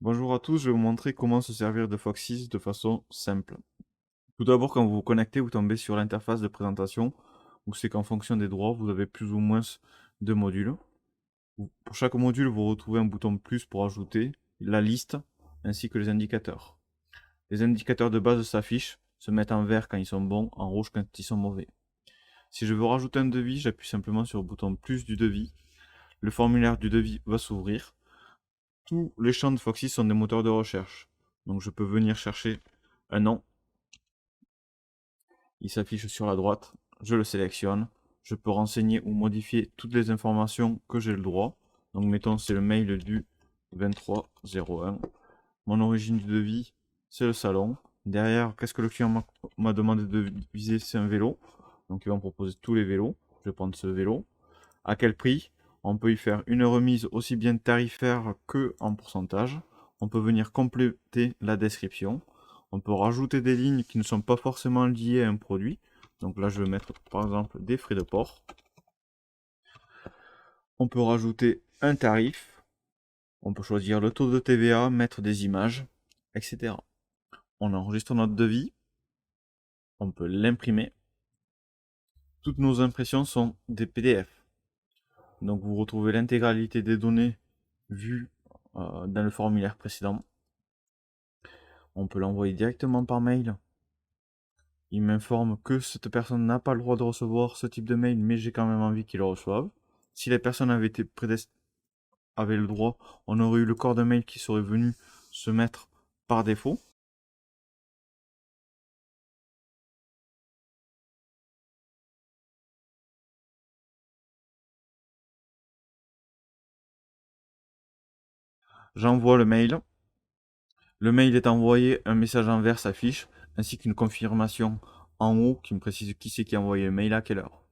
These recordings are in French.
Bonjour à tous, je vais vous montrer comment se servir de Foxys de façon simple. Tout d'abord, quand vous vous connectez, vous tombez sur l'interface de présentation, où c'est qu'en fonction des droits, vous avez plus ou moins de modules. Pour chaque module, vous retrouvez un bouton plus pour ajouter la liste, ainsi que les indicateurs. Les indicateurs de base s'affichent, se mettent en vert quand ils sont bons, en rouge quand ils sont mauvais. Si je veux rajouter un devis, j'appuie simplement sur le bouton plus du devis. Le formulaire du devis va s'ouvrir. Tous les champs de Foxy sont des moteurs de recherche. Donc je peux venir chercher un nom. Il s'affiche sur la droite. Je le sélectionne. Je peux renseigner ou modifier toutes les informations que j'ai le droit. Donc mettons c'est le mail du 2301. Mon origine du devis, c'est le salon. Derrière, qu'est-ce que le client m'a demandé de viser? C'est un vélo. Donc il va me proposer tous les vélos. Je vais prendre ce vélo. À quel prix? On peut y faire une remise aussi bien tarifaire que en pourcentage. On peut venir compléter la description. On peut rajouter des lignes qui ne sont pas forcément liées à un produit. Donc là, je vais mettre par exemple des frais de port. On peut rajouter un tarif. On peut choisir le taux de TVA, mettre des images, etc. On enregistre notre devis. On peut l'imprimer. Toutes nos impressions sont des PDF. Donc vous retrouvez l'intégralité des données vues dans le formulaire précédent. On peut l'envoyer directement par mail. Il m'informe que cette personne n'a pas le droit de recevoir ce type de mail, mais j'ai quand même envie qu'il le reçoive. Si la personne avait été avait le droit, on aurait eu le corps de mail qui serait venu se mettre par défaut. J'envoie le mail. Le mail est envoyé, un message en vert s'affiche, ainsi qu'une confirmation en haut qui me précise qui c'est qui a envoyé le mail à quelle heure.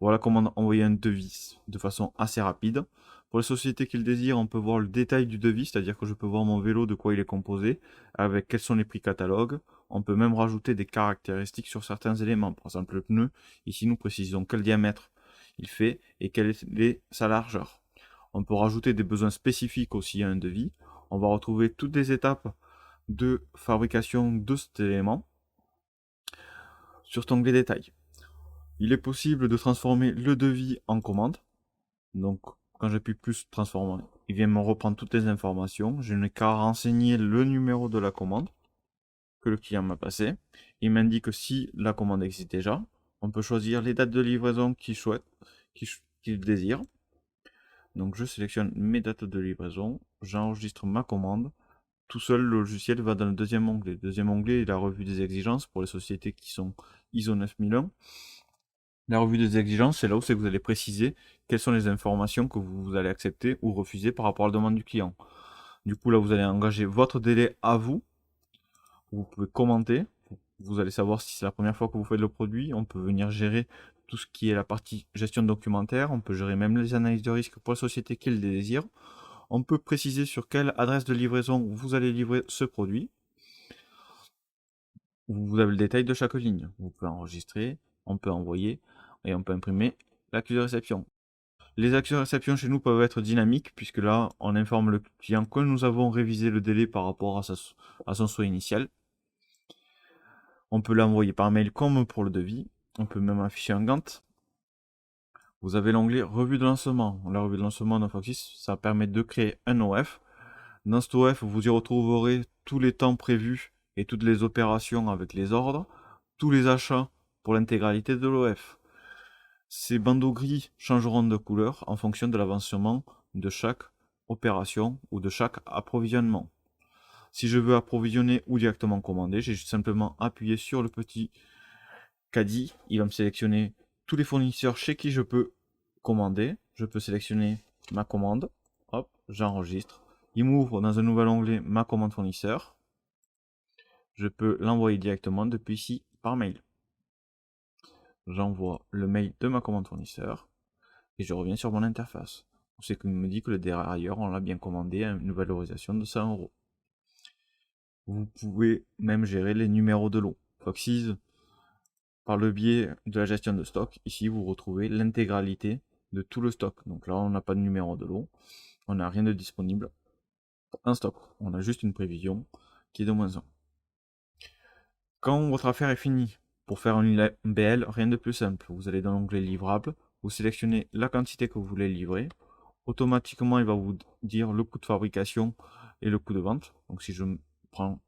Voilà comment envoyer un devis de façon assez rapide. Pour les sociétés qui le désirent, on peut voir le détail du devis, c'est-à-dire que je peux voir mon vélo, de quoi il est composé, avec quels sont les prix catalogues. On peut même rajouter des caractéristiques sur certains éléments. Par exemple, le pneu, ici nous précisons quel diamètre il fait et quelle est sa largeur. On peut rajouter des besoins spécifiques aussi à un devis. On va retrouver toutes les étapes de fabrication de cet élément sur cet onglet détail. Il est possible de transformer le devis en commande. Donc, quand j'appuie plus transformer, il vient me reprendre toutes les informations. Je n'ai qu'à renseigner le numéro de la commande que le client m'a passé. Il m'indique si la commande existe déjà. On peut choisir les dates de livraison qu'il désire. Donc, je sélectionne mes dates de livraison. J'enregistre ma commande. Tout seul, le logiciel va dans le deuxième onglet. Le deuxième onglet est la revue des exigences pour les sociétés qui sont ISO 9001. La revue des exigences, c'est là où c'est que vous allez préciser quelles sont les informations que vous allez accepter ou refuser par rapport à la demande du client. Du coup, là, vous allez engager votre délai à vous. Vous pouvez commenter. Vous allez savoir si c'est la première fois que vous faites le produit. On peut venir gérer tout ce qui est la partie gestion documentaire. On peut gérer même les analyses de risque pour la société qui le désire. On peut préciser sur quelle adresse de livraison vous allez livrer ce produit. Vous avez le détail de chaque ligne. Vous pouvez enregistrer, on peut envoyer et on peut imprimer l'accusé de réception. Les accès de réception chez nous peuvent être dynamiques, puisque là, on informe le client que nous avons révisé le délai par rapport à son souhait initial. On peut l'envoyer par mail comme pour le devis. On peut même afficher un Gantt. Vous avez l'onglet revue de lancement. La revue de lancement d'un Foxys, ça permet de créer un OF. Dans cet OF, vous y retrouverez tous les temps prévus et toutes les opérations avec les ordres, tous les achats pour l'intégralité de l'OF. Ces bandeaux gris changeront de couleur en fonction de l'avancement de chaque opération ou de chaque approvisionnement. Si je veux approvisionner ou directement commander, j'ai juste simplement appuyé sur le petit caddie. Il va me sélectionner tous les fournisseurs chez qui je peux commander. Je peux sélectionner ma commande. Hop, j'enregistre. Il m'ouvre dans un nouvel onglet ma commande fournisseur. Je peux l'envoyer directement depuis ici par mail. J'envoie le mail de ma commande fournisseur et je reviens sur mon interface. C'est qu'il me dit que le dérailleur, on l'a bien commandé à une valorisation de 100 €. Vous pouvez même gérer les numéros de lot. Foxys, par le biais de la gestion de stock, ici vous retrouvez l'intégralité de tout le stock. Donc là, on n'a pas de numéro de lot, on n'a rien de disponible. un stock. On a juste une prévision qui est de -1. Quand votre affaire est finie, pour faire une BL, rien de plus simple. Vous allez dans l'onglet livrable, vous sélectionnez la quantité que vous voulez livrer. Automatiquement, il va vous dire le coût de fabrication et le coût de vente. Donc si je me prends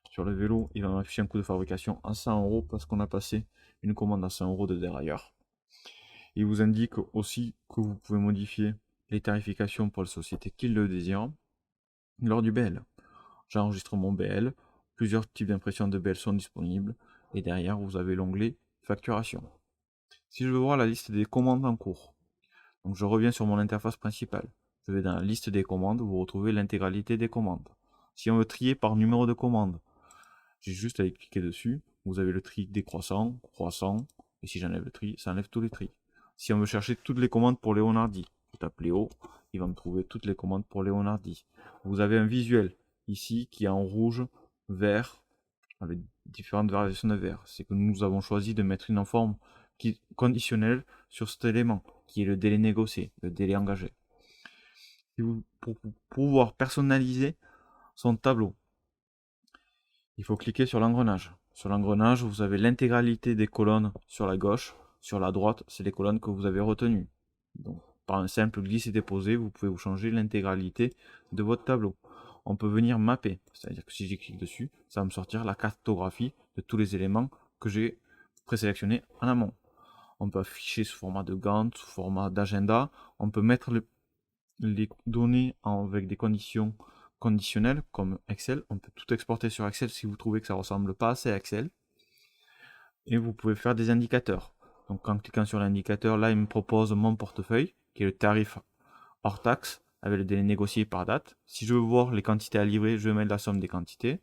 sur le vélo, il va m'afficher un coût de fabrication à 100 € parce qu'on a passé une commande à 100 € de dérailleur. Il vous indique aussi que vous pouvez modifier les tarifications pour les sociétés qui le désirent lors du BL. J'enregistre mon BL, plusieurs types d'impressions de BL sont disponibles et derrière vous avez l'onglet facturation. Si je veux voir la liste des commandes en cours, donc je reviens sur mon interface principale. Je vais dans la liste des commandes, vous retrouvez l'intégralité des commandes. Si on veut trier par numéro de commande, j'ai juste à cliquer dessus. Vous avez le tri décroissant, croissant, et si j'enlève le tri, ça enlève tous les tris. Si on veut chercher toutes les commandes pour Leonardi, je tape Léo, il va me trouver toutes les commandes pour Leonardi. Vous avez un visuel ici qui est en rouge, vert, avec différentes variations de vert. C'est que nous avons choisi de mettre une forme conditionnelle sur cet élément, qui est le délai négocié, le délai engagé. Pour pouvoir personnaliser son tableau, il faut cliquer sur l'engrenage. Sur l'engrenage, vous avez l'intégralité des colonnes sur la gauche. Sur la droite, c'est les colonnes que vous avez retenues. Donc, par un simple glisser-déposer, vous pouvez vous changer l'intégralité de votre tableau. On peut venir mapper, c'est-à-dire que si j'y clique dessus, ça va me sortir la cartographie de tous les éléments que j'ai présélectionnés en amont. On peut afficher sous format de Gantt, sous format d'agenda. On peut mettre les données avec des conditions conditionnelles comme Excel. On peut tout exporter sur Excel si vous trouvez que ça ressemble pas assez à Excel. Et vous pouvez faire des indicateurs. Donc en cliquant sur l'indicateur, là il me propose mon portefeuille, qui est le tarif hors taxe, avec le délai négocié par date. Si je veux voir les quantités à livrer, je vais mettre la somme des quantités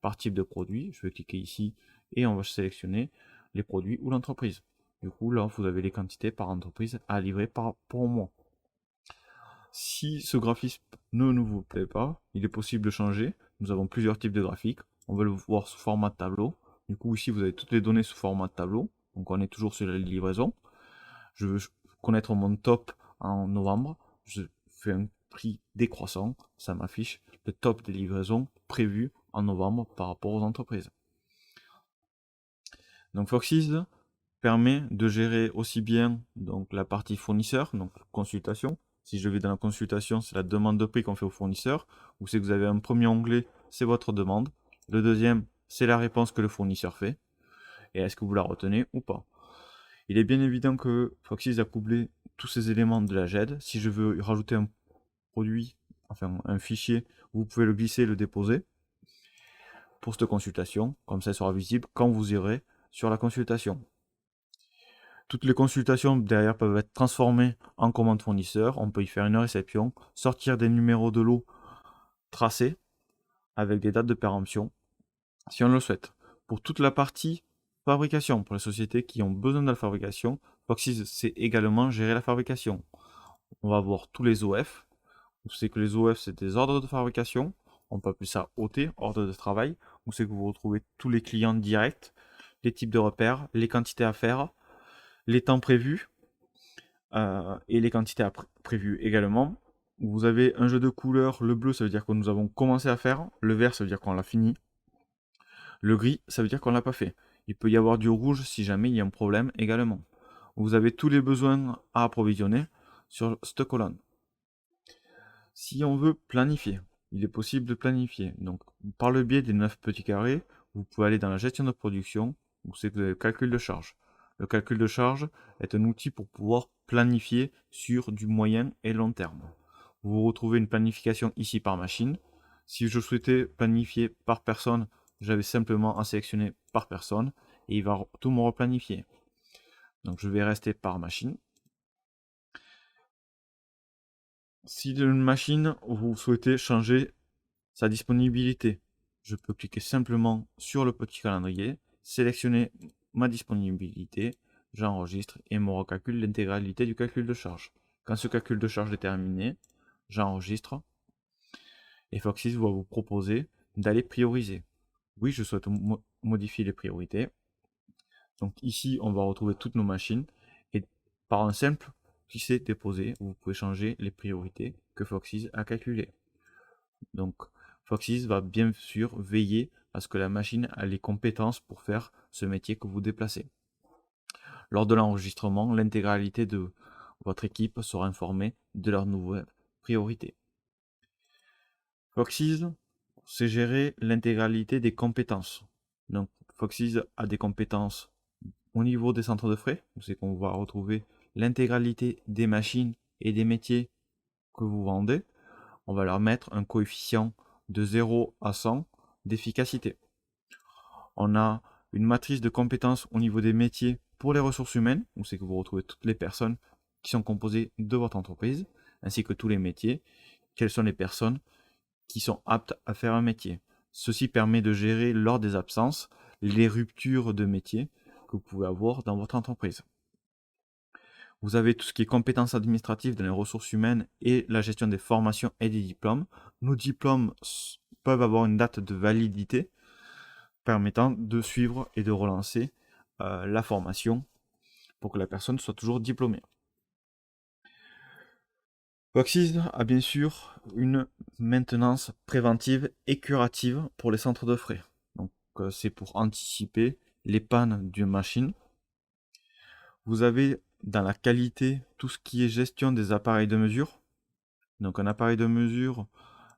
par type de produit. Je vais cliquer ici et on va sélectionner les produits ou l'entreprise. Du coup, là, vous avez les quantités par entreprise à livrer pour mois. Si ce graphisme ne vous plaît pas, il est possible de changer. Nous avons plusieurs types de graphiques. On veut le voir sous format de tableau. Du coup, ici, vous avez toutes les données sous format de tableau. Donc, on est toujours sur la livraison. Je veux connaître mon top en novembre. Je fais un prix décroissant. Ça m'affiche le top des livraisons prévues en novembre par rapport aux entreprises. Donc, Foxys permet de gérer aussi bien donc, la partie fournisseur, donc consultation. Si je vais dans la consultation, c'est la demande de prix qu'on fait au fournisseur. Ou c'est que vous avez un premier onglet, c'est votre demande. Le deuxième, c'est la réponse que le fournisseur fait. Et est-ce que vous la retenez ou pas. Il est bien évident que Foxys a couplé tous ces éléments de la GED. Si je veux rajouter un produit, enfin un fichier, vous pouvez le glisser, le déposer pour cette consultation. Comme ça, il sera visible quand vous irez sur la consultation. Toutes les consultations derrière peuvent être transformées en commande fournisseur. On peut y faire une réception, sortir des numéros de lot tracés avec des dates de péremption si on le souhaite. Pour toute la partie fabrication, pour les sociétés qui ont besoin de la fabrication, Foxys sait également gérer la fabrication. On va voir tous les OF. Vous savez que les OF, c'est des ordres de fabrication. On peut appeler ça OT, ordre de travail. Vous savez que vous retrouvez tous les clients directs, les types de repères, les quantités à faire, les temps prévus et les quantités prévues également. Vous avez un jeu de couleurs. Le bleu, ça veut dire que nous avons commencé à faire. Le vert, ça veut dire qu'on l'a fini. Le gris, ça veut dire qu'on l'a pas fait. Il peut y avoir du rouge si jamais il y a un problème également. Vous avez tous les besoins à approvisionner sur cette colonne. Si on veut planifier, il est possible de planifier. Donc, par le biais des 9 petits carrés, vous pouvez aller dans la gestion de production, où c'est que vous avez le calcul de charge. Le calcul de charge est un outil pour pouvoir planifier sur du moyen et long terme. Vous retrouvez une planification ici par machine. Si je souhaitais planifier par personne, j'avais simplement à sélectionner par personne et il va tout me replanifier. Donc je vais rester par machine. Si d'une machine, vous souhaitez changer sa disponibilité, je peux cliquer simplement sur le petit calendrier, sélectionner ma disponibilité, j'enregistre et me recalcule l'intégralité du calcul de charge. Quand ce calcul de charge est terminé, j'enregistre et Foxys va vous proposer d'aller prioriser. Oui, je souhaite modifier les priorités. Donc ici, on va retrouver toutes nos machines et par un simple glisser déposer, vous pouvez changer les priorités que Foxys a calculées. Donc Foxys va bien sûr veiller à ce que la machine ait les compétences pour faire ce métier que vous déplacez. Lors de l'enregistrement, l'intégralité de votre équipe sera informée de leurs nouvelles priorités. Foxys, c'est gérer l'intégralité des compétences. Donc Foxys a des compétences au niveau des centres de frais, c'est qu'on va retrouver l'intégralité des machines et des métiers que vous vendez. On va leur mettre un coefficient de 0 à 100 d'efficacité. On a une matrice de compétences au niveau des métiers pour les ressources humaines, où c'est que vous retrouvez toutes les personnes qui sont composées de votre entreprise, ainsi que tous les métiers. Quelles sont les personnes qui sont aptes à faire un métier. Ceci permet de gérer lors des absences les ruptures de métier que vous pouvez avoir dans votre entreprise. Vous avez tout ce qui est compétences administratives dans les ressources humaines et la gestion des formations et des diplômes. Nos diplômes peuvent avoir une date de validité permettant de suivre et de relancer la formation pour que la personne soit toujours diplômée. Foxys a bien sûr une maintenance préventive et curative pour les centres de frais. Donc c'est pour anticiper les pannes d'une machine. Vous avez dans la qualité tout ce qui est gestion des appareils de mesure. Donc un appareil de mesure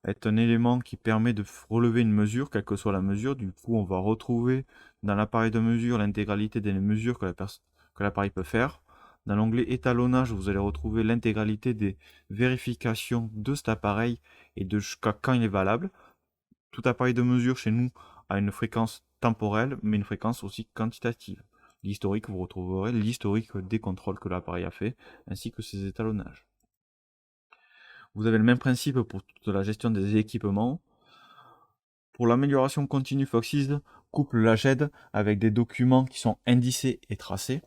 est un élément qui permet de relever une mesure, quelle que soit la mesure. Du coup, on va retrouver dans l'appareil de mesure l'intégralité des mesures que l'appareil peut faire. Dans l'onglet étalonnage, vous allez retrouver l'intégralité des vérifications de cet appareil et de jusqu'à quand il est valable. Tout appareil de mesure chez nous a une fréquence temporelle, mais une fréquence aussi quantitative. L'historique, vous retrouverez l'historique des contrôles que l'appareil a fait, ainsi que ses étalonnages. Vous avez le même principe pour toute la gestion des équipements. Pour l'amélioration continue, Foxys couple la GED avec des documents qui sont indicés et tracés.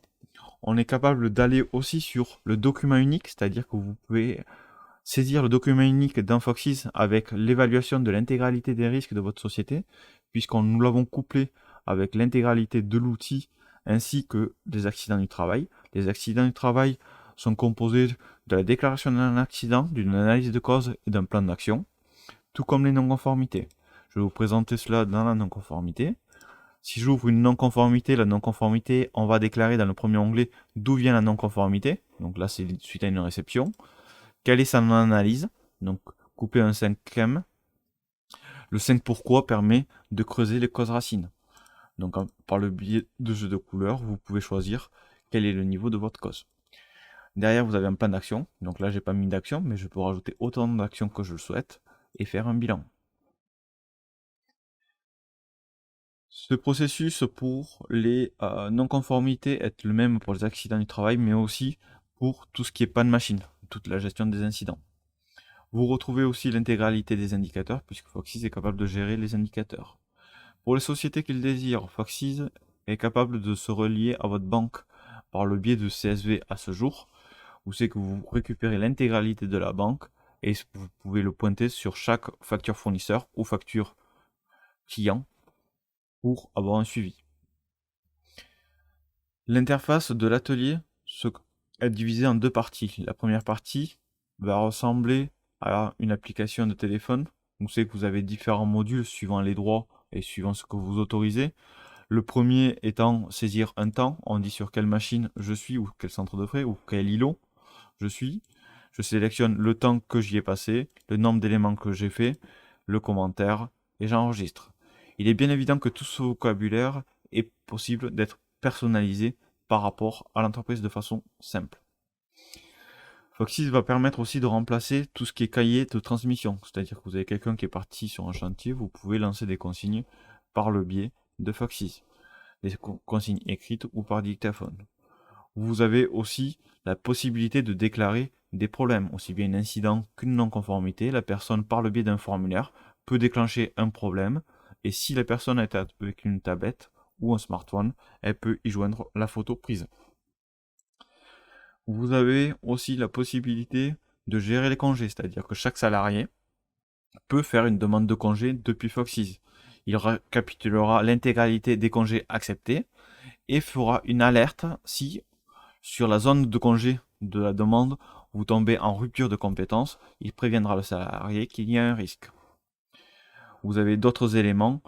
On est capable d'aller aussi sur le document unique, c'est-à-dire que vous pouvez saisir le document unique d'un Foxys avec l'évaluation de l'intégralité des risques de votre société, puisqu'on nous l'avons couplé avec l'intégralité de l'outil ainsi que des accidents du travail. Les accidents du travail sont composés de la déclaration d'un accident, d'une analyse de cause et d'un plan d'action, tout comme les non-conformités. Je vais vous présenter cela dans la non-conformité. Si j'ouvre une non-conformité, la non-conformité, on va déclarer dans le premier onglet d'où vient la non-conformité. Donc là, c'est suite à une réception. Quelle est son analyse? Donc, couper un 5e. Le 5 pourquoi permet de creuser les causes racines. Donc, par le biais de jeux de couleurs, vous pouvez choisir quel est le niveau de votre cause. Derrière, vous avez un plan d'action. Donc là, j'ai pas mis d'action, mais je peux rajouter autant d'actions que je le souhaite et faire un bilan. Ce processus pour les non-conformités est le même pour les accidents du travail, mais aussi pour tout ce qui est panne machine, toute la gestion des incidents. Vous retrouvez aussi l'intégralité des indicateurs, puisque Foxys est capable de gérer les indicateurs. Pour les sociétés qui le désirent, Foxys est capable de se relier à votre banque par le biais de CSV à ce jour, où c'est que vous récupérez l'intégralité de la banque et vous pouvez le pointer sur chaque facture fournisseur ou facture client pour avoir un suivi. L'interface de l'atelier est divisée en deux parties. La première partie va ressembler à une application de téléphone. Vous savez que vous avez différents modules suivant les droits et suivant ce que vous autorisez. Le premier étant saisir un temps. On dit sur quelle machine je suis ou quel centre de frais ou quel îlot je suis. Je sélectionne le temps que j'y ai passé, le nombre d'éléments que j'ai fait, le commentaire et j'enregistre. Il est bien évident que tout ce vocabulaire est possible d'être personnalisé par rapport à l'entreprise de façon simple. Foxys va permettre aussi de remplacer tout ce qui est cahier de transmission, c'est-à-dire que vous avez quelqu'un qui est parti sur un chantier, vous pouvez lancer des consignes par le biais de Foxys, des consignes écrites ou par dictaphone. Vous avez aussi la possibilité de déclarer des problèmes, aussi bien un incident qu'une non-conformité. La personne, par le biais d'un formulaire, peut déclencher un problème, et si la personne est avec une tablette ou un smartphone, elle peut y joindre la photo prise. Vous avez aussi la possibilité de gérer les congés, c'est-à-dire que chaque salarié peut faire une demande de congé depuis Foxys. Il récapitulera l'intégralité des congés acceptés et fera une alerte si sur la zone de congé de la demande vous tombez en rupture de compétence. Il préviendra le salarié qu'il y a un risque. vous avez d'autres éléments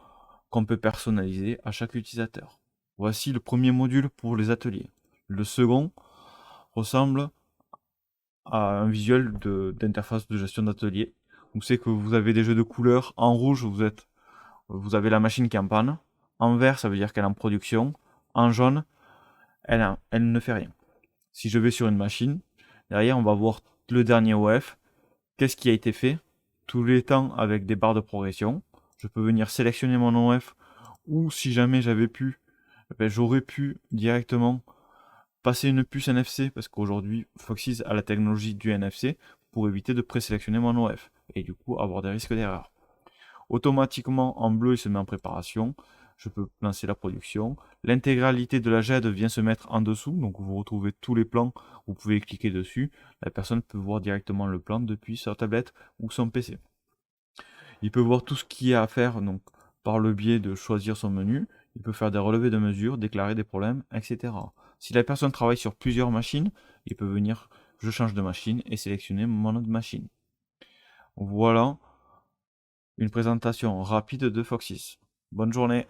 qu'on peut personnaliser à chaque utilisateur. Voici le premier module pour les ateliers. Le second ressemble à un visuel d'interface de gestion d'atelier. Vous savez que vous avez des jeux de couleurs. En rouge, vous avez la machine qui est en panne. En vert, ça veut dire qu'elle est en production. En jaune, elle ne fait rien. Si je vais sur une machine, derrière, on va voir le dernier OF. Qu'est-ce qui a été fait? Tous les temps avec des barres de progression. Je peux venir sélectionner mon OF, ou si jamais j'avais pu, j'aurais pu directement passer une puce NFC, parce qu'aujourd'hui Foxys a la technologie du NFC pour éviter de présélectionner mon OF et du coup avoir des risques d'erreur. Automatiquement en bleu il se met en préparation, je peux lancer la production. L'intégralité de la GED vient se mettre en dessous, donc vous retrouvez tous les plans, vous pouvez cliquer dessus, la personne peut voir directement le plan depuis sa tablette ou son PC. Il peut voir tout ce qu'il y a à faire donc, par le biais de choisir son menu, il peut faire des relevés de mesures, déclarer des problèmes, etc. Si la personne travaille sur plusieurs machines, il peut venir, je change de machine et sélectionner mon autre machine. Voilà une présentation rapide de Foxys. Bonne journée.